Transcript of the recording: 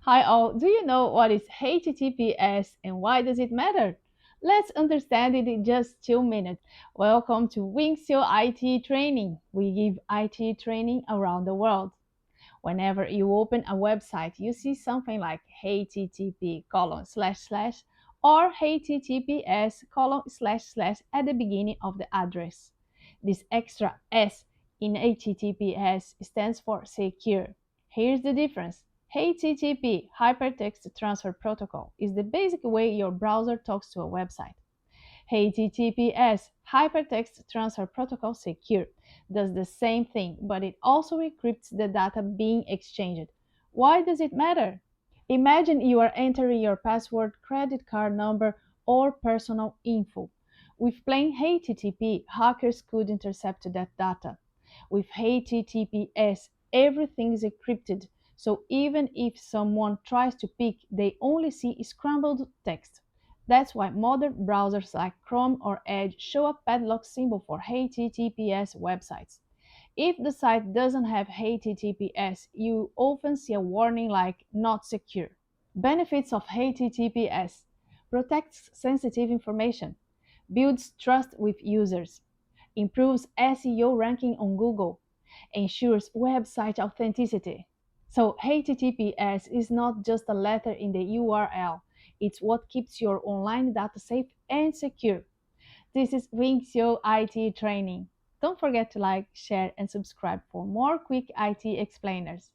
Hi all, do you know what is HTTPS and why does it matter? Let's understand it in just 2 minutes. Welcome to Wynxio IT Training. We give IT training around the world. Whenever you open a website, you see something like http colon slash slash or https colon slash slash at the beginning of the address. This extra S in HTTPS stands for secure. Here's the difference. HTTP, Hypertext Transfer Protocol, is the basic way your browser talks to a website. HTTPS, Hypertext Transfer Protocol Secure, does the same thing, but it also encrypts the data being exchanged. Why does it matter? Imagine you are entering your password, credit card number, or personal info. With plain HTTP, hackers could intercept that data. With HTTPS, everything is encrypted, so even if someone tries to peek, they only see scrambled text. That's why modern browsers like Chrome or Edge show a padlock symbol for HTTPS websites. If the site doesn't have HTTPS, you often see a warning like not secure. Benefits of HTTPS: protects sensitive information, builds trust with users, improves SEO ranking on Google, ensures website authenticity. So HTTPS is not just a letter in the URL, it's what keeps your online data safe and secure. This is Wynxio IT training. Don't forget to like, share, and subscribe for more quick IT explainers.